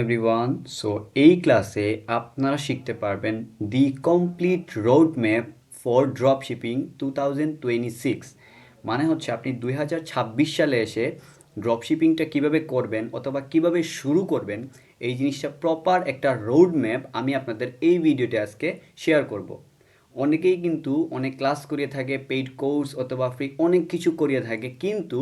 Everyone, so এই ক্লাসে আপনারা শিখতে পারবেন দি complete road map for drop shipping 2026। মানে হচ্ছে আপনি 2026 সালে এসে ড্রপ শিপিংটা কীভাবে করবেন অথবা কিভাবে শুরু করবেন, এই জিনিসটা প্রপার একটা রোড ম্যাপ আমি আপনাদের এই ভিডিওতে আজকে শেয়ার করব। অনেকেই কিন্তু অনেক ক্লাস করিয়ে থাকে, পেইড কোর্স অথবা ফ্রি অনেক কিছু করিয়ে থাকে, কিন্তু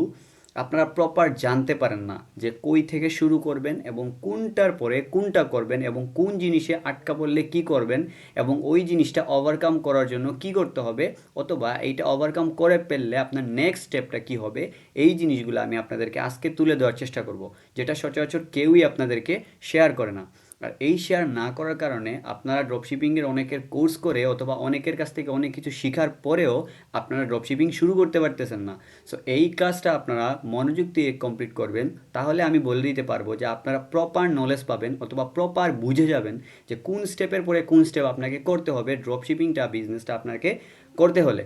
আপনারা প্রপার জানতে পারেন না যে কই থেকে শুরু করবেন এবং কোনটার পরে কোনটা করবেন এবং কোন জিনিসে আটকা পড়লে কি করবেন এবং ওই জিনিসটা ওভারকাম করার জন্য কি করতে হবে, অথবা এইটা ওভারকাম করে ফেললে আপনার নেক্সট স্টেপটা কি হবে। এই জিনিসগুলো আমি আপনাদেরকে আজকে তুলে দেওয়ার চেষ্টা করব, যেটা সচরাচর কেউই আপনাদেরকে শেয়ার করে না। আর এই শেয়ার না করার কারণে আপনারা ড্রপশিপিংয়ের অনেকের কোর্স করে অথবা অনেকের কাছ থেকে অনেক কিছু শেখার পরেও আপনারা ড্রপশিপিং শুরু করতে পারতেছেন না। সো এই কাজটা আপনারা মনোযোগ দিয়ে কমপ্লিট করবেন, তাহলে আমি বলে দিতে পারবো যে আপনারা প্রপার নলেজ পাবেন অথবা প্রপার বুঝে যাবেন যে কোন স্টেপের পরে কোন স্টেপ আপনাকে করতে হবে ড্রপশিপিংটা বিজনেসটা আপনাকে করতে হলে।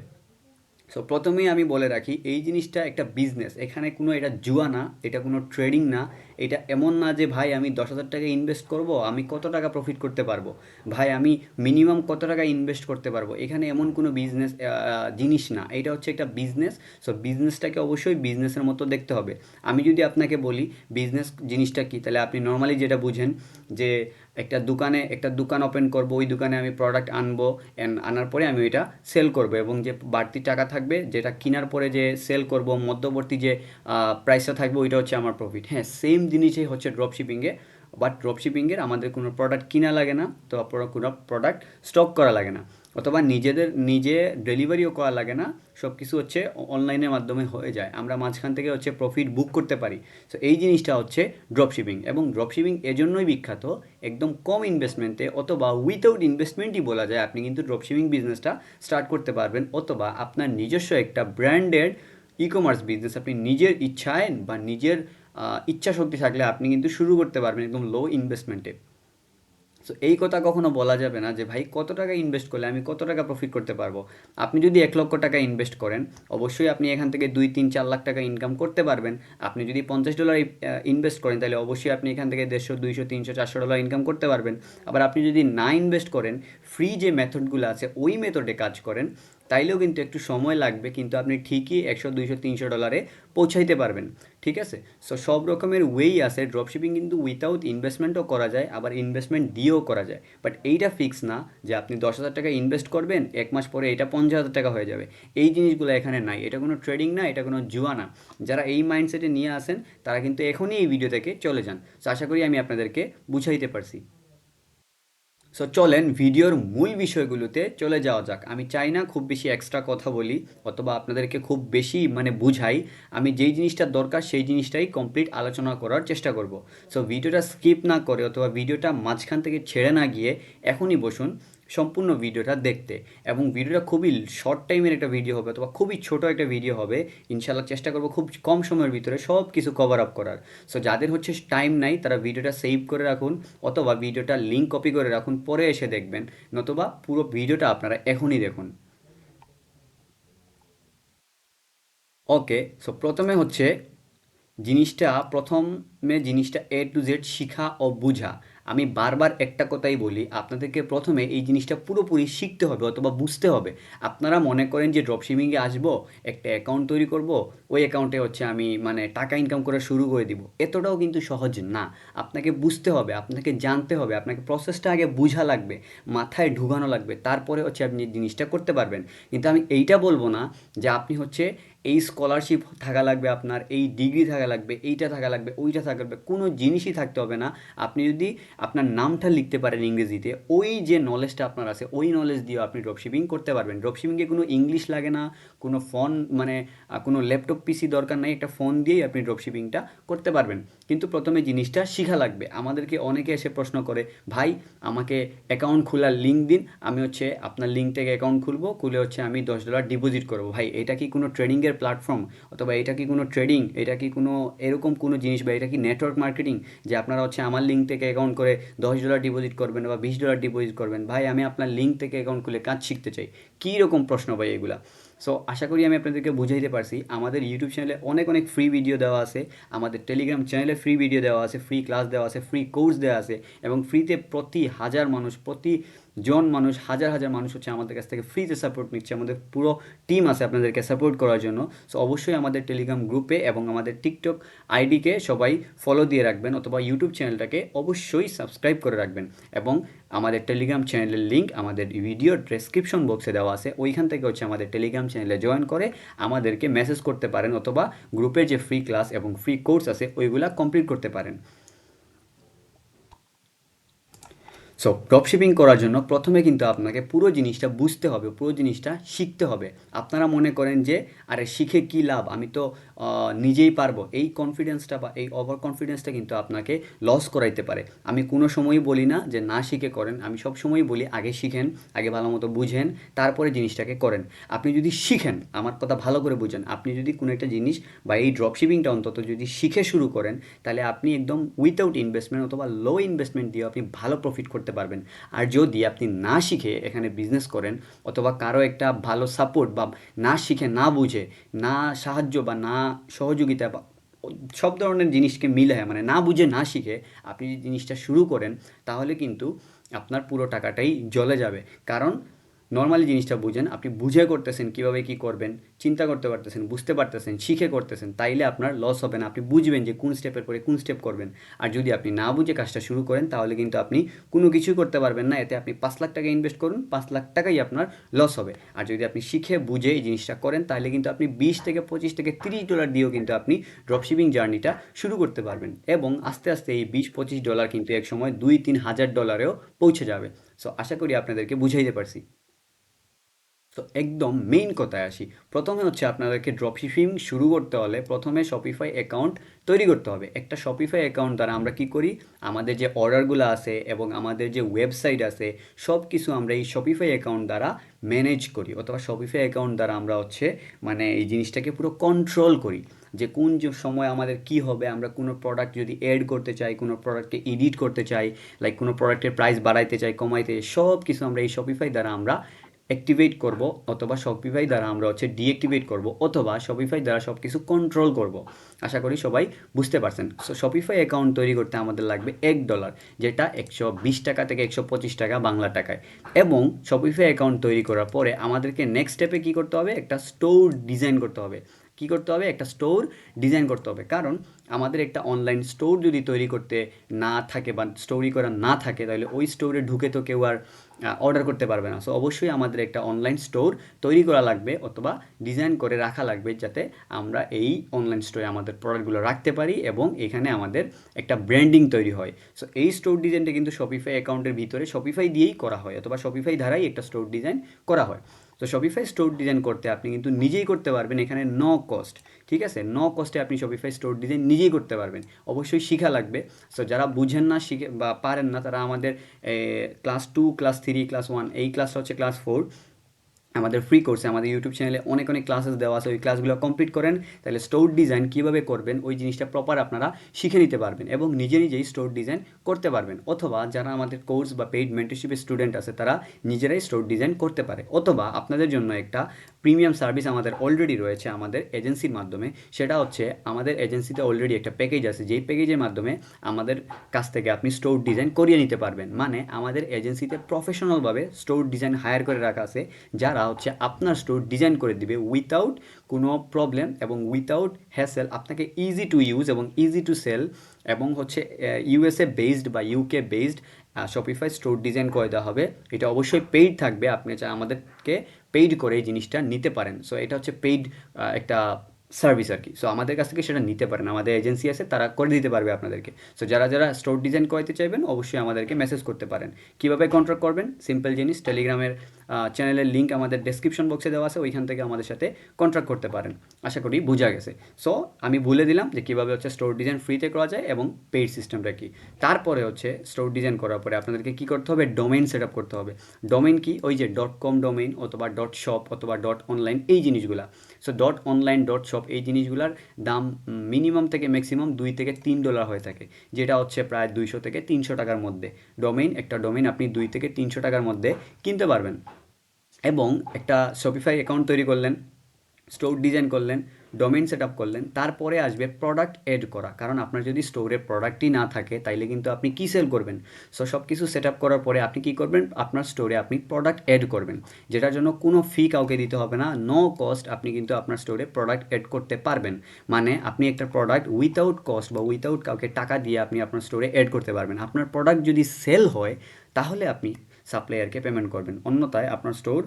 সো প্রথমেই আমি বলে রাখি, এই জিনিসটা একটা বিজনেস, এখানে কোনো এটা জুয়া না, এটা কোনো ট্রেডিং না। এটা এমন না যে ভাই আমি 10,000 টাকা ইনভেস্ট করব, আমি কত টাকা প্রফিট করতে পারবো, ভাই আমি মিনিমাম কত টাকা ইনভেস্ট করতে পারবো। এখানে এমন কোনো বিজনেস জিনিস না, এটা হচ্ছে একটা বিজনেস। সো বিজনেসটাকে অবশ্যই বিজনেসের মতো দেখতে হবে। আমি যদি আপনাকে বলি বিজনেস জিনিসটা কী, তাহলে আপনি নর্মালি যেটা বুঝেন যে একটা দোকান ওপেন করব, ওই দোকানে আমি প্রোডাক্ট আনবো, আনার পরে আমি ওইটা সেল করব এবং যে বাড়তি টাকা থাকবে যেটা কেনার পরে যে সেল করব, মধ্যবর্তী যে প্রাইসটা থাকবে ওইটা হচ্ছে আমার প্রফিট। হ্যাঁ, সেম জিনিসই হচ্ছে ড্রপ শিপিংয়ে। বাট ড্রপ শিপিংয়ের আমাদের কোনো প্রোডাক্ট কিনা লাগে না, তো কোনো প্রোডাক্ট স্টক করা লাগে না, অথবা নিজে ডেলিভারিও করা লাগে না। সব কিছু হচ্ছে অনলাইনের মাধ্যমে হয়ে যায়, আমরা মাঝখান থেকে হচ্ছে প্রফিট বুক করতে পারি। সো এই জিনিসটা হচ্ছে ড্রপশিপিং, এবং ড্রপশিপিং এজন্যই বিখ্যাত, একদম কম ইনভেস্টমেন্টে অথবা উইথাউট ইনভেস্টমেন্টই বলা যায় আপনি কিন্তু ড্রপশিপিং বিজনেসটা স্টার্ট করতে পারবেন, অথবা আপনার নিজস্ব একটা ব্র্যান্ডেড ই কমার্স বিজনেস আপনি নিজের ইচ্ছায় বা নিজের ইচ্ছা শক্তি থাকলে আপনি কিন্তু শুরু করতে পারবেন একদম লো ইনভেস্টমেন্টে। সো এই কথা কখনো বলা যাবে না যে ভাই কত টাকা ইনভেস্ট করলে আমি কত টাকা প্রফিট করতে পারবো। আপনি যদি 1 লক্ষ টাকা ইনভেস্ট করেন, অবশ্যই আপনি এখান থেকে 2, 3, 4 লাখ টাকা ইনকাম করতে পারবেন। আপনি যদি $50 ইনভেস্ট করেন, তাহলে অবশ্যই আপনি এখান থেকে 150, 200, 300, $400 ইনকাম করতে পারবেন। আবার আপনি যদি না ইনভেস্ট করেন, ফ্রি যে মেথডগুলো আছে ওই মেথডে কাজ করেন, তাইলেও কিন্তু একটু সময় লাগবে, কিন্তু আপনি ঠিকই 100, 200, 300 ডলারে পৌঁছাইতে পারবেন। ঠিক আছে। সো সব রকমের ওয়েই আছে, ড্রপশিপিং কিন্তু উইথাউট ইনভেস্টমেন্টও করা যায়, আবার ইনভেস্টমেন্ট দিয়েও করা যায়। বাট এইটা ফিক্স না যে আপনি 10,000 টাকা ইনভেস্ট করবেন, 1 মাস পরে এটা 50,000 টাকা হয়ে যাবে। এই জিনিসগুলো এখানে নাই, এটা কোনো ট্রেডিং না, এটা কোনো জুয়া না। যারা এই মাইন্ডসেটে নিয়ে আসেন তারা কিন্তু এখনই এই ভিডিও থেকে চলে যান। সো আশা করি আমি আপনাদেরকে বুঝাইতে পারছি। সো চলেন ভিডিওর মূল বিষয়গুলোতে চলে যাওয়া যাক। আমি চাই না খুব বেশি এক্সট্রা কথা বলি অথবা আপনাদেরকে খুব বেশি বুঝাই। আমি যেই জিনিসটা দরকার সেই জিনিসটাই কমপ্লিট আলোচনা করার চেষ্টা করব। সো ভিডিওটা স্কিপ না করে অথবা ভিডিওটা মাঝখান থেকে ছেড়ে না গিয়ে এখনই বসুন সম্পূর্ণ ভিডিওটা দেখতে। এবং ভিডিওটা খুবই শর্ট টাইমের একটা ভিডিও হবে অথবা খুবই ছোট একটা ভিডিও হবে। ইনশাল্লাহ চেষ্টা করবো খুব কম সময়ের ভিতরে সব কিছু কভার আপ করার। সো যাদের হচ্ছে টাইম নাই তারা ভিডিওটা সেভ করে রাখুন, অথবা ভিডিওটা লিঙ্ক কপি করে রাখুন, পরে এসে দেখবেন, নতুবা পুরো ভিডিওটা আপনারা এখনই দেখুন। ওকে। সো প্রথমে জিনিসটা A to Z শিখা ও বুঝা। আমি বারবার একটা কথাই বলি, আপনাদেরকে প্রথমে এই জিনিসটা পুরোপুরি শিখতে হবে অথবা বুঝতে হবে। আপনারা মনে করেন যে ড্রপশিপিংয়ে আসবো, একটা অ্যাকাউন্ট তৈরি করব, ওই অ্যাকাউন্টে হচ্ছে আমি টাকা ইনকাম করা শুরু করে দিব, এতটাও কিন্তু সহজ না। আপনাকে বুঝতে হবে, আপনাকে জানতে হবে, আপনাকে প্রসেসটা আগে বুঝা লাগবে, মাথায় ঢুকানো লাগবে, তারপরে হচ্ছে আপনি জিনিসটা করতে পারবেন। কিন্তু আমি এইটা বলবো না যে আপনি হচ্ছে এই স্কলারশিপ থাকা লাগবে, আপনার এই ডিগ্রি থাকা লাগবে, এইটা থাকা লাগবে, ওইটা থাকা লাগবে, কোনো জিনিসই থাকতে হবে না। আপনি যদি আপনার নামটা লিখতে পারেন ইংরেজিতে, ওই যে নলেজটা আপনার আছে ওই নলেজ দিয়েও আপনি ড্রপশিপিং করতে পারবেন। ড্রপশিপিংয়ে কোনো ইংলিশ লাগে না, কোনো ফোন কোনো ল্যাপটপ পিসি দরকার নাই, একটা ফোন দিয়েই আপনি ড্রপশিপিংটা করতে পারবেন। কিন্তু প্রথমে জিনিসটা শেখা লাগবে। আমাদেরকে অনেকে এসে প্রশ্ন করে, ভাই আমাকে অ্যাকাউন্ট খোলার লিঙ্ক দিন, আমি হচ্ছে আপনার লিঙ্ক থেকে অ্যাকাউন্ট খুলবো, খুলে হচ্ছে আমি $10 ডিপোজিট করবো। ভাই এটা কি কোনো ট্রেডিংয়ের প্ল্যাটফর্ম, অথবা এটা কি কোনো ট্রেডিং, এটা কি কোনো এরকম কোনো জিনিস, বা এটা কি নেটওয়ার্ক মার্কেটিং যে আপনারা হচ্ছে আমার লিঙ্ক থেকে অ্যাকাউন্ট করে $10 ডিপোজিট করবেন বা $20 ডিপোজিট করবেন? ভাই আমি আপনার লিঙ্ক থেকে অ্যাকাউন্ট খুলে কাজ শিখতে চাই। কী রকম প্রশ্ন ভাই এগুলা? সো আশা করি আমি আপনাদেরকে বুঝাইতে পারছি। আমাদের ইউটিউব চ্যানেলে অনেক অনেক ফ্রি ভিডিও দেওয়া আছে, আমাদের টেলিগ্রাম চ্যানেলে ফ্রি ভিডিও দেওয়া আছে, ফ্রি ক্লাস দেওয়া আছে, ফ্রি কোর্স দেওয়া আছে, এবং ফ্রিতে প্রতি হাজার মানুষ, প্রতিজন মানুষ, হাজার হাজার মানুষ হচ্ছে আমাদের কাছ থেকে ফ্রিতে সাপোর্ট নিচ্ছে। আমাদের পুরো টিম আছে আপনাদেরকে সাপোর্ট করার জন্য। সো অবশ্যই আমাদের টেলিগ্রাম গ্রুপে এবং আমাদের টিকটক আইডিকে সবাই ফলো দিয়ে রাখবেন, অথবা ইউটিউব চ্যানেলটাকে অবশ্যই সাবস্ক্রাইব করে রাখবেন। এবং আমাদের টেলিগ্রাম চ্যানেলের লিঙ্ক আমাদের ভিডিও ডেসক্রিপশন বক্সে দেওয়া আছে, ওইখান থেকে হচ্ছে আমাদের টেলিগ্রাম চ্যানেলে জয়েন করে আমাদেরকে মেসেজ করতে পারেন, অথবা গ্রুপের যে ফ্রি ক্লাস এবং ফ্রি কোর্স আছে ওইগুলা কমপ্লিট করতে পারেন। সো ড্রপশিপিং করার জন্য প্রথমে কিন্তু আপনাকে পুরো জিনিসটা বুঝতে হবে, পুরো জিনিসটা শিখতে হবে। আপনারা মনে করেন যে আরে শিখে কী লাভ, আমি তো নিজেই পারবো, এই কনফিডেন্সটা বা এই ওভার কনফিডেন্সটা কিন্তু আপনাকে লস করাইতে পারে। আমি কোনো সময়ই বলি না যে না শিখে করেন, আমি সব সময়ই বলি আগে শিখেন, আগে ভালো মতো বুঝেন, তারপরে জিনিসটাকে করেন। আপনি যদি শিখেন, আমার কথা ভালো করে বুঝেন, আপনি যদি কোনো একটা জিনিস বা এই ড্রপশিপিংটা অন্তত যদি শিখে শুরু করেন, তাহলে আপনি একদম উইথাউট ইনভেস্টমেন্ট অথবা লো ইনভেস্টমেন্ট দিয়ে আপনি ভালো প্রফিট করতে পারবেন। আর যদি আপনি না শিখে এখানে বিজনেস করেন, অথবা কারো একটা ভালো সাপোর্ট বা না শিখে না বুঝে, না সাহায্য বা না সহযোগিতা বা সব ধরনের জিনিসকে মিলে, মানে না বুঝে না শিখে আপনি যদি জিনিসটা শুরু করেন, তাহলে কিন্তু আপনার পুরো টাকাটাই জ্বলে যাবে। কারণ নর্মালি জিনিসটা বুঝেন, আপনি বুঝে করতেছেন কীভাবে কী করবেন, চিন্তা করতে পারতেছেন, বুঝতে পারতেছেন, শিখে করতেছেন, তাইলে আপনার লস হবে না। আপনি বুঝবেন যে কোন স্টেপের পরে কোন স্টেপ করবেন। আর যদি আপনি না বুঝে কাজটা শুরু করেন, তাহলে কিন্তু আপনি কোনো কিছুই করতে পারবেন না। এতে আপনি 5 লাখ টাকা ইনভেস্ট করুন, 5 লাখ টাকাই আপনার লস হবে। আর যদি আপনি শিখে বুঝে এই জিনিসটা করেন, তাহলে কিন্তু আপনি 20 থেকে 25 থেকে 30 ডলার দিয়েও কিন্তু আপনি ড্রপশিপিং জার্নিটা শুরু করতে পারবেন। এবং আস্তে আস্তে এই 20-25 ডলার কিন্তু এক সময় 2-3 হাজার ডলারেও পৌঁছে যাবে। সো আশা করি আপনাদেরকে বুঝাইতে পারছি। তো একদম মেইন কথায় আসি। প্রথমে হচ্ছে আপনাদেরকে ড্রপশিপিং শুরু করতে হলে প্রথমে শপিফাই অ্যাকাউন্ট তৈরি করতে হবে। একটা শপিফাই অ্যাকাউন্ট দ্বারা আমরা কি করি, আমাদের যে অর্ডারগুলো আছে এবং আমাদের যে ওয়েবসাইট আছে, সব কিছু আমরা এই শপিফাই অ্যাকাউন্ট দ্বারা ম্যানেজ করি, অথবা শপিফাই অ্যাকাউন্ট দ্বারা আমরা হচ্ছে মানে এই জিনিসটাকে পুরো কন্ট্রোল করি, যে কোন যে সময় আমাদের কি হবে। আমরা কোনো প্রোডাক্ট যদি অ্যাড করতে চাই, কোনো প্রোডাক্টকে এডিট করতে চাই, লাইক কোনো প্রোডাক্টের প্রাইস বাড়াইতে চাই, কমাইতে চাই, সব কিছু আমরা এই শপিফাই দ্বারা আমরা অ্যাক্টিভেট করব, অথবা শপিফাই দ্বারা আমরা হচ্ছে ডিঅ্যাক্টিভেট করব, অথবা শপিফাই দ্বারা সব কিছু কন্ট্রোল করব। আশা করি সবাই বুঝতে পারছেন। সো শপিফাই অ্যাকাউন্ট তৈরি করতে আমাদের লাগবে $1, যেটা 120 টাকা থেকে 125 টাকা বাংলা টাকায়। এবং শপিফাই অ্যাকাউন্ট তৈরি করার পরে আমাদেরকে নেক্সট স্টেপে কী করতে হবে, একটা স্টোর ডিজাইন করতে হবে। কী করতে হবে, একটা স্টোর ডিজাইন করতে হবে। কারণ আমাদের একটা অনলাইন স্টোর যদি তৈরি করতে না থাকে বা স্টোরি করা না থাকে, তাহলে ওই স্টোরে ঢুকে তো কেউ আর অর্ডার করতে পারবে না। সো অবশ্যই আমাদের একটা অনলাইন স্টোর তৈরি করা লাগবে, অথবা ডিজাইন করে রাখা লাগবে, যাতে আমরা এই অনলাইন স্টোরে আমাদের প্রোডাক্টগুলো রাখতে পারি এবং এখানে আমাদের একটা ব্র্যান্ডিং তৈরি হয়। সো এই স্টোর ডিজাইনটা কিন্তু শপিফাই অ্যাকাউন্টের ভিতরে শপিফাই দিয়েই করা হয়, অথবা শপিফাই দ্বারাই একটা স্টোর ডিজাইন করা হয়। তো শপিফাই স্টোর ডিজাইন করতে আপনি কিন্তু নিজেই করতে পারবেন, এখানে নো কস্ট। ঠিক আছে, নো কস্টে আপনি শপিফাই স্টোর ডিজাইন নিজেই করতে পারবেন। অবশ্যই শিখা লাগবে। সো যারা বুঝেন না, শিখে বা পারেন না, তারা আমাদের ক্লাস 2, ক্লাস 3, ক্লাস 1, এই ক্লাসটা হচ্ছে ক্লাস 4, আমাদের ফ্রি কোর্সে আমাদের ইউটিউব চ্যানেলে অনেক অনেক ক্লাসেস দেওয়া আছে। ওই ক্লাসগুলো কমপ্লিট করেন, তাহলে স্টোর ডিজাইন কীভাবে করবেন ওই জিনিসটা প্রপার আপনারা শিখে নিতে পারবেন এবং নিজে নিজেই স্টোর ডিজাইন করতে পারবেন। অথবা যারা আমাদের কোর্স বা পেইড মেন্টরশিপের স্টুডেন্ট আছে, তারা নিজেরাই স্টোর ডিজাইন করতে পারে। অথবা আপনাদের জন্য একটা প্রিমিয়াম সার্ভিস আমাদের অলরেডি রয়েছে আমাদের এজেন্সির মাধ্যমে। সেটা হচ্ছে আমাদের এজেন্সিতে অলরেডি একটা প্যাকেজ আছে, যেই প্যাকেজের মাধ্যমে আমাদের কাছ থেকে আপনি স্টোর ডিজাইন করিয়ে নিতে পারবেন। মানে আমাদের এজেন্সিতে প্রফেশনালভাবে স্টোর ডিজাইন হায়ার করে রাখা আছে, যারা হচ্ছে আপনার স্টোর ডিজাইন করে দিবে উইথাউট কোনো প্রবলেম এবং উইথাউট হ্যাসেল। আপনাকে ইজি টু ইউজ এবং ইজি টু সেল, এবং হচ্ছে ইউএসএ বেসড বা UK based Shopify store design করে দেওয়া হবে। এটা অবশ্যই পেইড থাকবে, আপনি আমাদেরকে পেইড করে এই জিনিসটা নিতে পারেন। সো এটা হচ্ছে পেইড একটা সার্ভিস আর কি। সো আমাদের কাছ থেকে সেটা নিতে পারেন, আমাদের এজেন্সি আছে, তারা করে দিতে পারবে আপনাদেরকে। সো যারা যারা স্টোর ডিজাইন করাতে চাইবেন, অবশ্যই আমাদেরকে মেসেজ করতে পারেন। কীভাবে কন্ট্যাক্ট করবেন, সিম্পল জিনিস, টেলিগ্রামের চ্যানেলের লিঙ্ক আমাদের ডেসক্রিপশন বক্সে দেওয়া আছে, ওইখান থেকে আমাদের সাথে কন্ট্যাক্ট করতে পারেন। আশা করি বোঝা গেছে। সো আমি বলে দিলাম যে কীভাবে হচ্ছে স্টোর ডিজাইন ফ্রিতে করা যায় এবং পেইড সিস্টেমটা কী। তারপরে হচ্ছে স্টোর ডিজাইন করার পরে আপনাদেরকে কী করতে হবে, ডোমেইন সেট আপ করতে হবে। ডোমেইন কি, ওই যে .com ডোমেইন অথবা .shop অথবা .online, এই জিনিসগুলা। সো .online, .shop এই জিনিসগুলার দাম মিনিমাম থেকে ম্যাক্সিমাম $2 থেকে $3 হয়ে থাকে, যেটা হচ্ছে প্রায় 200 থেকে 300 টাকার মধ্যে। ডোমেইন, একটা ডোমেইন আপনি 2 থেকে 300 টাকার মধ্যে কিনতে পারবেন। এবং একটা শপিফাই অ্যাকাউন্ট তৈরি করলেন, স্টোর ডিজাইন করলেন, ডোমেইন সেট আপ করলেন, তারপরে আসবে প্রোডাক্ট এড করা। কারণ আপনার যদি স্টোরে প্রোডাক্টই না থাকে তাইলে কিন্তু আপনি কী সেল করবেন? সো সব কিছু সেট আপ করার পরে আপনি কী করবেন? আপনার স্টোরে আপনি প্রোডাক্ট এড করবেন, যেটার জন্য কোনো ফি কাউকে দিতে হবে না, নো কস্ট আপনি কিন্তু আপনার স্টোরে প্রোডাক্ট এড করতে পারবেন। মানে আপনি একটা প্রোডাক্ট উইথাউট কস্ট বা উইথাউট কাউকে টাকা দিয়ে আপনি আপনার স্টোরে এড করতে পারবেন। আপনার প্রোডাক্ট যদি সেল হয় তাহলে আপনি সাপ্লায়ারকে পেমেন্ট করবেন, অন্যথায় আপনার স্টোর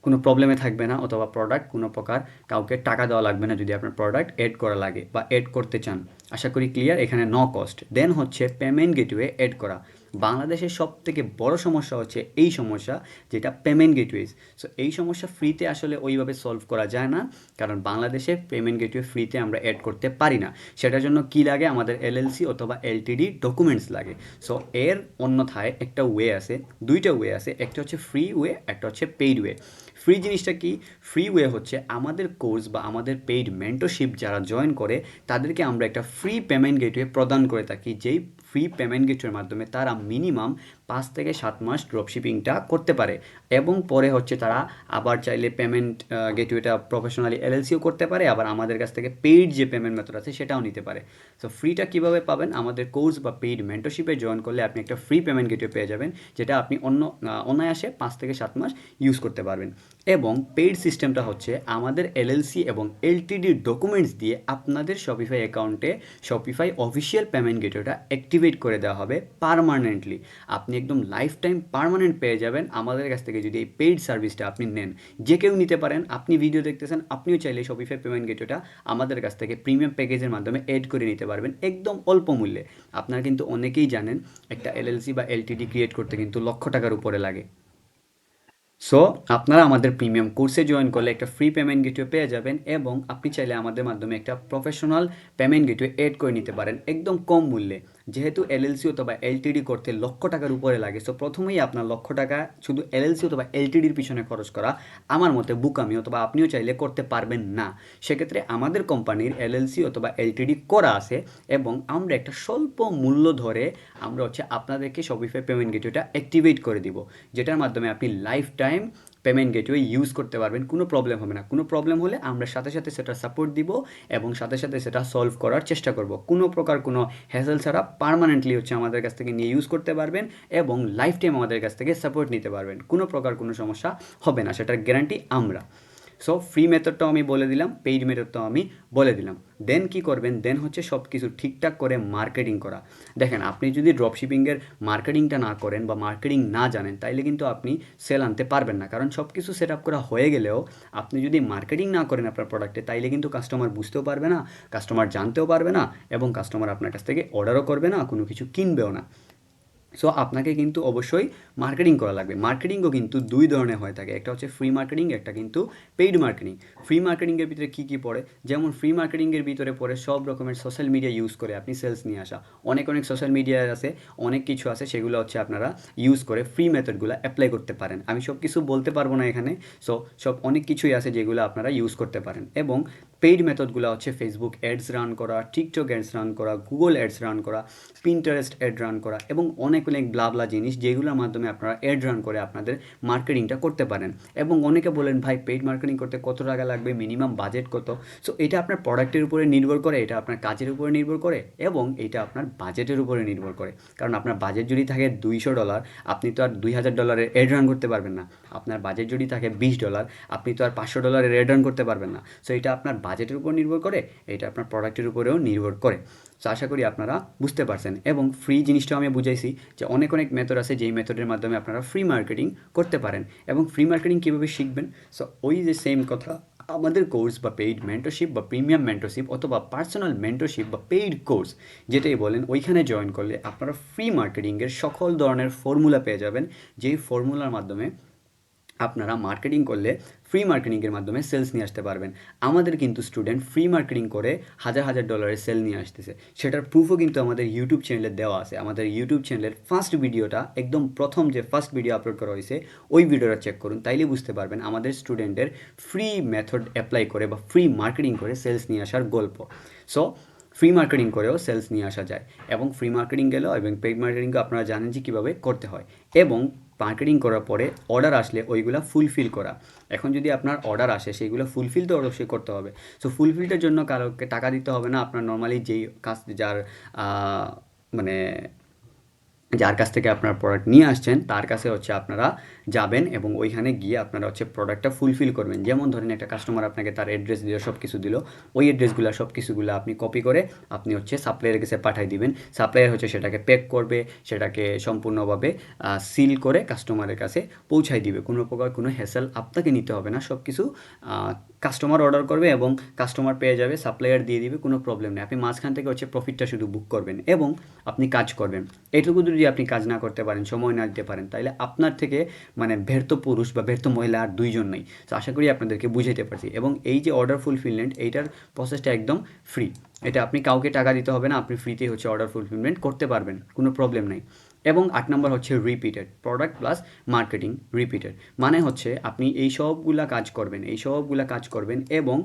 কোনো প্রবলেমে থাকবে না, অথবা প্রোডাক্ট কোনো প্রকার কাউকে টাকা দেওয়া লাগবে না যদি আপনার প্রোডাক্ট এড করা লাগে বা এড করতে চান। আশা করি ক্লিয়ার, এখানে নো কস্ট। দেন হচ্ছে পেমেন্ট গেটওয়ে এড করা। বাংলাদেশের সব থেকে বড় সমস্যা হচ্ছে এই সমস্যা, যেটা পেমেন্ট গেটওয়েজ। সো এই সমস্যা ফ্রিতে আসলে ওইভাবে সলভ করা যায় না, কারণ বাংলাদেশে পেমেন্ট গেটওয়ে ফ্রিতে আমরা অ্যাড করতে পারি না। সেটার জন্য কি লাগে? আমাদের এলএলসি অথবা এলটিডি ডকুমেন্টস লাগে। সো এর অন্যথায় একটা ওয়ে আছে, দুইটা ওয়ে আছে, একটা হচ্ছে ফ্রি ওয়ে, একটা হচ্ছে পেইড ওয়ে। ফ্রি জিনিসটা কি? ফ্রি ওয়ে হচ্ছে আমাদের কোর্স বা আমাদের পেইড মেন্টরশিপ যারা জয়েন করে তাদেরকে আমরা একটা ফ্রি পেমেন্ট গেটওয়ে প্রদান করে থাকি, যেই ফ্রি পেমেন্ট গেটওয়ের মাধ্যমে তারা মিনিমাম 5 থেকে 7 মাস ড্রপশিপিংটা করতে পারে, এবং পরে হচ্ছে তারা আবার চাইলে পেমেন্ট গেটওয়েটা প্রফেশনালি এলএলসিও করতে পারে, আবার আমাদের কাছ থেকে পেইড যে পেমেন্ট মেথড আছে সেটাও নিতে পারে। সো ফ্রিটা কীভাবে পাবেন? আমাদের কোর্স বা পেইড মেন্টরশিপে জয়েন করলে আপনি একটা ফ্রি পেমেন্ট গেটওয়ে পেয়ে যাবেন, যেটা আপনি অনায়াসে 5 থেকে 7 মাস ইউজ করতে পারবেন। এবং পেইড সিস্টেমটা হচ্ছে আমাদের এলএলসি এবং এলটিডির ডকুমেন্টস দিয়ে আপনাদের শপিফাই অ্যাকাউন্টে শপিফাই অফিসিয়াল পেমেন্ট গেটওয়েটা অ্যাক্টিভেট করে দেওয়া হবে পার্মানেন্টলি। আপনি একদম লাইফ টাইম পার্মানেন্ট পেয়ে যাবেন আমাদের কাছ থেকে যদি এই পেইড সার্ভিসটা আপনি নেন। যে কেউ নিতে পারেন, আপনি ভিডিও দেখতেছেন, আপনিও চাইলে শপিফাই পেমেন্ট গেটওয়েটা আমাদের কাছ থেকে প্রিমিয়াম প্যাকেজের মাধ্যমে এড করে নিতে পারবেন একদম অল্প মূল্যে। আপনারা কিন্তু অনেকেই জানেন একটা এলএলসি বা এলটিডি ক্রিয়েট করতে কিন্তু লক্ষ টাকার উপরে লাগে। সো আপনারা আমাদের প্রিমিয়াম কোর্সে জয়েন করলে একটা ফ্রি পেমেন্ট গেটওয়ে পেয়ে যাবেন, এবং আপনি চাইলে আমাদের মাধ্যমে একটা প্রফেশনাল পেমেন্ট গেটওয়ে এড করে নিতে পারেন একদম কম মূল্যে। যেহেতু এলএলসি অথবা এলটিডি করতে লক্ষ টাকার উপরে লাগে, সো প্রথমেই আপনার লক্ষ টাকা শুধু এলএলসি অথবা এলটিডির পিছনে খরচ করা আমার মতে বুকামি, অথবা আপনিও চাইলে করতে পারবেন না। সেক্ষেত্রে আমাদের কোম্পানির এলএলসি অথবা এলটিডি করা আছে, এবং আমরা একটা স্বল্প মূল্য ধরে আমরা হচ্ছে আপনাদেরকে শপিফাই পেমেন্ট গেটওয়েটা অ্যাক্টিভেট করে দিব, যেটার মাধ্যমে আপনি life time payment gateway use করতে পারবেন, কোনো প্রবলেম হবে না। কোনো প্রবলেম হলে আমরা সাথে সাথে সেটা সাপোর্ট দিব এবং সাথে সাথে সেটা সলভ করার চেষ্টা করব, কোনো প্রকার কোনো হ্যাসেল ছাড়া পার্মানেন্টলি হচ্ছে আমাদের কাছ থেকে নিয়ে ইউজ করতে পারবেন, এবং লাইফ টাইম আমাদের কাছ থেকে সাপোর্ট নিতে পারবেন, কোনো প্রকার কোনো সমস্যা হবে না, সেটার গ্যারান্টি আমরা। সো ফ্রি মেথডটাও আমি বলে দিলাম, পেইড মেথডটাও আমি বলে দিলাম। দেন কি করবেন? দেন হচ্ছে সব কিছু ঠিকঠাক করে মার্কেটিং করা। দেখেন, আপনি যদি ড্রপশিপিংয়ের মার্কেটিংটা না করেন বা মার্কেটিং না জানেন, তাইলে কিন্তু আপনি সেল আনতে পারবেন না। কারণ সব কিছু সেট আপ করা হয়ে গেলেও আপনি যদি মার্কেটিং না করেন আপনার প্রোডাক্টে, তাইলে কিন্তু কাস্টমার বুঝতেও পারবে না, কাস্টমার জানতেও পারবে না, এবং কাস্টমার আপনার কাছ থেকে অর্ডারও করবে না, কোনো কিছু কিনবেও না। সো আপনাকে কিন্তু অবশ্যই মার্কেটিং করা লাগবে। মার্কেটিংও কিন্তু দুই ধরনের হয়ে থাকে, একটা হচ্ছে ফ্রি মার্কেটিং, একটা কিন্তু পেইড মার্কেটিং। ফ্রি মার্কেটিংয়ের ভিতরে কী কী পড়ে? যেমন ফ্রি মার্কেটিংয়ের ভিতরে পড়ে সব রকমের সোশ্যাল মিডিয়া ইউজ করে আপনি সেলস নিয়ে আসা। অনেক অনেক সোশ্যাল মিডিয়া আছে, অনেক কিছু আছে, সেগুলো হচ্ছে আপনারা ইউজ করে ফ্রি মেথডগুলো অ্যাপ্লাই করতে পারেন। আমি সব কিছু বলতে পারবো না এখানে। সো সব অনেক কিছুই আছে যেগুলো আপনারা ইউজ করতে পারেন। এবং পেইড মেথডগুলো হচ্ছে ফেসবুক অ্যাডস রান করা, টিকটক অ্যাডস রান করা, গুগল অ্যাডস রান করা, পিন্টারেস্ট অ্যাড রান করা, এবং অনেক অনেক ব্লাবলা জিনিস যেগুলোর মাধ্যমে আপনারা অ্যাড রান করে আপনাদের মার্কেটিংটা করতে পারেন। এবং অনেকে বলেন, ভাই পেইড মার্কেটিং করতে কত টাকা লাগবে, মিনিমাম বাজেট কত? সো এটা আপনার প্রোডাক্টের উপরে নির্ভর করে, এটা আপনার কাজের উপরে নির্ভর করে, এবং এটা আপনার বাজেটের উপরে নির্ভর করে। কারণ আপনার বাজেট যদি থাকে $200, আপনি তো আর $2000 অ্যাড রান করতে পারবেন না। আপনার বাজেট যদি থাকে $20, আপনি তো আর $500 অ্যাড রান করতে পারবেন না। সো এটা আপনার বাজেটের উপর নির্ভর করে, এটা আপনার প্রোডাক্টের উপরেও নির্ভর করে। সো আশা করি আপনারা বুঝতে পারছেন। এবং ফ্রি জিনিসটাও আমি বুঝাইছি যে অনেক অনেক মেথড আছে যেই মেথডের মাধ্যমে আপনারা ফ্রি মার্কেটিং করতে পারেন। এবং ফ্রি মার্কেটিং কীভাবে শিখবেন? সো ওই যে সেম কথা, আমাদের কোর্স বা পেইড মেন্টরশিপ বা প্রিমিয়াম মেন্টরশিপ অথবা পার্সোনাল মেন্টরশিপ বা পেইড কোর্স যেটাই বলেন, ওইখানে জয়েন করলে আপনারা ফ্রি মার্কেটিংয়ের সকল ধরনের ফর্মুলা পেয়ে যাবেন, যেই ফর্মুলার মাধ্যমে আপনারা মার্কেটিং করলে ফ্রি মার্কেটিংয়ের মাধ্যমে সেলস নিয়ে আসতে পারবেন। আমাদের কিন্তু স্টুডেন্ট ফ্রি মার্কেটিং করে হাজার হাজার ডলারের সেল নিয়ে আসতেছে, সেটার প্রুফও কিন্তু আমাদের ইউটিউব চ্যানেলে দেওয়া আছে। আমাদের ইউটিউব চ্যানেলের ফার্স্ট ভিডিওটা, একদম প্রথম যে ফার্স্ট ভিডিও আপলোড করা হয়েছে, ওই ভিডিওটা চেক করুন, তাইলে বুঝতে পারবেন আমাদের স্টুডেন্টের ফ্রি মেথড অ্যাপ্লাই করে বা ফ্রি মার্কেটিং করে সেলস নিয়ে আসার গল্প। সো ফ্রি মার্কেটিং করেও সেলস নিয়ে আসা যায়, এবং ফ্রি মার্কেটিং গেলেও এবং পেইড মার্কেটিংকে আপনারা জানেন যে কীভাবে করতে হয়, এবং মার্কেটিং করার পরে অর্ডার আসলে ওইগুলো ফুলফিল করা। এখন যদি আপনার অর্ডার আসে সেইগুলো ফুলফিল তো অবশ্যই করতে হবে। সো ফুলফিলটার জন্য কারোকে টাকা দিতে হবে না, আপনার নর্মালি যেই কাজ যার মানে যার কাছ থেকে আপনার প্রোডাক্ট নিয়ে আসছেন তার কাছে হচ্ছে আপনারা যাবেন এবং ওইখানে গিয়ে আপনারা হচ্ছে প্রোডাক্টটা ফুলফিল করবেন। যেমন ধরেন একটা কাস্টমার আপনাকে তার অ্যাড্রেস দিল, সব কিছু দিল, ওই অ্যাড্রেসগুলো সব কিছুগুলো আপনি কপি করে আপনি হচ্ছে সাপ্লায়ারের কাছে পাঠিয়ে দিবেন। সাপ্লায়ার হচ্ছে সেটাকে প্যাক করবে, সেটাকে সম্পূর্ণভাবে সিল করে কাস্টমারের কাছে পৌঁছায় দিবে। কোনো প্রকার কোনো হ্যাসেল আপনাকে নিতে হবে না, সব কিছু কাস্টমার অর্ডার করবে এবং কাস্টমার পেয়ে যাবে, সাপ্লায়ার দিয়ে দিবে, কোনো প্রবলেম নেই। আপনি মাঝখান থেকে হচ্ছে প্রফিটটা শুধু বুক করবেন এবং আপনি কাজ করবেন। এইটুকু যদি আপনি কাজ না করতে পারেন, সময় না দিতে পারেন, তাহলে আপনার থেকে মানে ব্যর্থ পুরুষ বা ব্যর্থ মহিলা আর দুইজন নেই। তো আশা করি আপনাদেরকে বুঝাইতে পারছি। এবং এই যে অর্ডার ফুলফিলমেন্ট, এইটার প্রসেসটা একদম ফ্রি। এটা আপনি কাউকে টাকা দিতে হবে না, আপনি ফ্রিতেই হচ্ছে অর্ডার ফুলফিলমেন্ট করতে পারবেন, কোনো প্রবলেম নেই। এবং 8 নম্বর হচ্ছে repeated product plus marketing. Repeated মানে হচ্ছে আপনি এই সবগুলা কাজ করবেন, এই সবগুলা কাজ করবেন এবং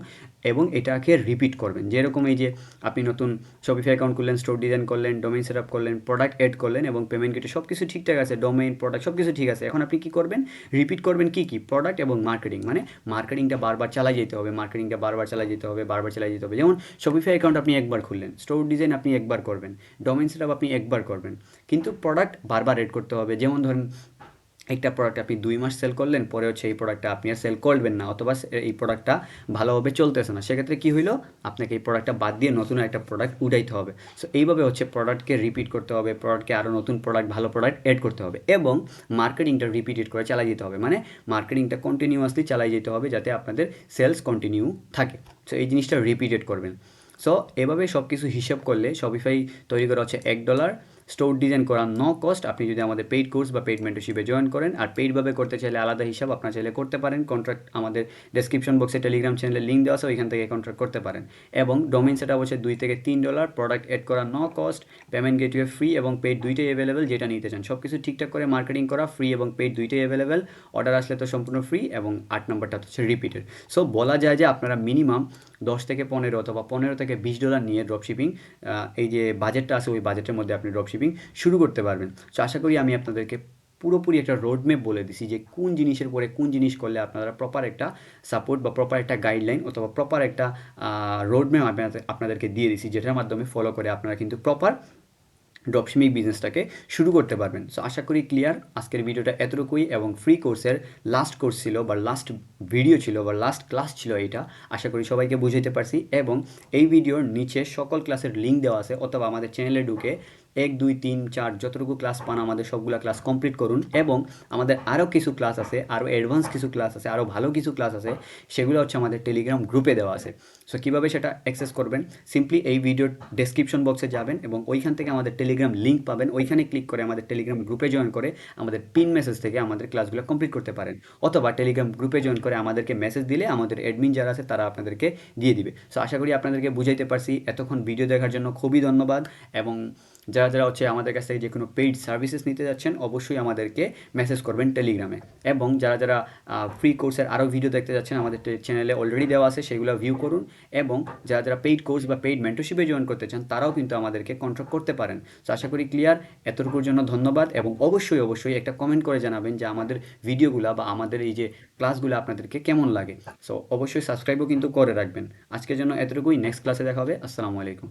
এবং এটাকে রিপিট করবেন। যেরকম এই যে আপনি নতুন শপিফাই অ্যাকাউন্ট করলেন, স্টোর ডিজাইন করলেন, ডোমেইন সেট আপ করলেন, প্রোডাক্ট এড করলেন এবং পেমেন্ট গেটে সব কিছু ঠিকঠাক আছে, ডোমেইন প্রোডাক্ট সব কিছু ঠিক আছে। এখন আপনি কী করবেন? রিপিট করবেন কী কী? প্রোডাক্ট এবং মার্কেটিং। মানে মার্কেটিংটা বারবার চালাই যেতে হবে, মার্কেটিংটা বারবার চালাই যেতে হবে, বারবার চালাই যেতে হবে। যেমন শপিফাই অ্যাকাউন্ট আপনি একবার খুললেন, স্টোর ডিজাইন আপনি একবার করবেন, ডোমেইন সেট আপ আপনি একবার করবেন, কিন্তু প্রোডাক্ট বারবার এড করতে হবে। যেমন ধরেন একটা প্রোডাক্ট আপনি 2 মাস সেল করলেন, পরে হচ্ছে এই প্রোডাক্টটা আপনি আর সেল করবেন না, অথবা এই প্রোডাক্টটা ভালোভাবে চলতেছে না, সেক্ষেত্রে কী হইলো? আপনাকে এই প্রোডাক্টটা বাদ দিয়ে নতুন একটা প্রোডাক্ট উঠাইতে হবে। সো এইভাবে হচ্ছে প্রোডাক্টকে রিপিট করতে হবে, প্রোডাক্টকে আরও নতুন প্রোডাক্ট, ভালো প্রোডাক্ট এড করতে হবে এবং মার্কেটিংটা রিপিটেড করে চালাই যেতে হবে। মানে মার্কেটিংটা কন্টিনিউয়াসলি চালাই যেতে হবে যাতে আপনাদের সেলস কন্টিনিউ থাকে। সো এই জিনিসটা রিপিটেড করবেন। সো এভাবে সব কিছু হিসাব করলে শপিফাই তৈরি করা হচ্ছে $1, স্টোর ডিজাইন করা নো কস্ট। আপনি যদি আমাদের পেইড কোর্স বা পেইড মেন্টরশিপে জয়েন করেন, আর পেইডভাবে করতে চাইলে আলাদা হিসাব আপনার চাইলে করতে পারেন। কন্ট্রাক্ট আমাদের ডেসক্রিপশন বক্সে টেলিগ্রাম চ্যানেলের লিঙ্ক দেওয়া আছে, ওইখান থেকে কন্ট্রাক্ট করতে পারেন। এবং ডোমেইন সেটআপ হচ্ছে $2 থেকে $3, প্রোডাক্ট এড করা no cost, payment gateway free এবং পেইড দুইটাই অ্যাভেলেবেল, যেটা নিতে চান। সব কিছু ঠিকঠাক করে মার্কেটিং করা, ফ্রি এবং পেইড দুইটাই অ্যাভেলেবেল। অর্ডার আসলে তো সম্পূর্ণ ফ্রি, এবং 8 নম্বরটা হচ্ছে রিপিটেড। সো বলা যায় যে আপনারা মিনিমাম 10 থেকে 15 অথবা $15 থেকে $20 নিয়ে ড্রপশিপিং, এই যে বাজেটটা আছে ওই বাজেটের মধ্যে আপনি ড্রপশিপিং শুরু করতে পারবেন। সো আশা করি আমি আপনাদেরকে পুরোপুরি একটা রোডম্যাপ বলে দিছি যে কোন জিনিসের পরে কোন জিনিস করলে আপনারা প্রপার একটা সাপোর্ট বা প্রপার একটা গাইডলাইন অথবা প্রপার একটা রোডম্যাপ আপনাদেরকে দিয়ে দিছি, যেটার মাধ্যমে ফলো করে আপনারা কিন্তু প্রপার ড্রপশিপিং বিজনেসটাকে শুরু করতে পারবেন। সো আশা করি ক্লিয়ার। আজকের ভিডিওটা এতটুকুই, এবং ফ্রি কোর্সের লাস্ট কোর্স ছিল বা লাস্ট ভিডিও ছিল বা লাস্ট ক্লাস ছিল এইটা। আশা করি সবাইকে বুঝাইতে পারছি, এবং এই ভিডিওর নিচে সকল ক্লাসের লিঙ্ক দেওয়া আছে, অথবা আমাদের চ্যানেলে ঢুকে 1, 2, 3, 4 যতটুকু ক্লাস পান আমাদের সবগুলো ক্লাস কমপ্লিট করুন। এবং আমাদের আরও কিছু ক্লাস আছে, আরও অ্যাডভান্স কিছু ক্লাস আছে, আরও ভালো কিছু ক্লাস আছে, সেগুলো হচ্ছে আমাদের টেলিগ্রাম গ্রুপে দেওয়া আছে। সো কীভাবে সেটা অ্যাক্সেস করবেন? সিম্পলি এই ভিডিওর ডেসক্রিপশন বক্সে যাবেন এবং ওইখান থেকে আমাদের টেলিগ্রাম লিঙ্ক পাবেন, ওইখানে ক্লিক করে আমাদের টেলিগ্রাম গ্রুপে জয়েন করে আমাদের পিন মেসেজ থেকে আমাদের ক্লাসগুলো কমপ্লিট করতে পারেন, অথবা টেলিগ্রাম গ্রুপে জয়েন করে আমাদেরকে মেসেজ দিলে আমাদের অ্যাডমিন যারা আছে তারা আপনাদেরকে দিয়ে দিবে। সো আশা করি আপনাদেরকে বুঝাইতে পারছি। এতক্ষণ ভিডিও দেখার জন্য খুবই ধন্যবাদ। এবং যারা যারা হচ্ছে আমাদের কাছ থেকে যে কোনো পেইড সার্ভিসেস নিতে যাচ্ছেন, অবশ্যই আমাদেরকে মেসেজ করবেন টেলিগ্রামে। এবং যারা যারা ফ্রি কোর্সের আরও ভিডিও দেখতে যাচ্ছেন, আমাদের চ্যানেলে অলরেডি দেওয়া আছে, সেগুলো ভিউ করুন। এবং যারা যারা পেইড কোর্স বা পেইড মেন্টরশিপে জয়েন করতে চান, তারাও কিন্তু আমাদেরকে কন্ট্যাক্ট করতে পারেন। তো আশা করি ক্লিয়ার। এতটুকুর জন্য ধন্যবাদ, এবং অবশ্যই অবশ্যই একটা কমেন্ট করে জানাবেন যে আমাদের ভিডিওগুলো বা আমাদের এই যে ক্লাসগুলো আপনাদেরকে কেমন লাগে। সো অবশ্যই সাবস্ক্রাইবও কিন্তু করে রাখবেন। আজকের জন্য এতটুকুই, নেক্সট ক্লাসে দেখা হবে। আসসালামু আলাইকুম।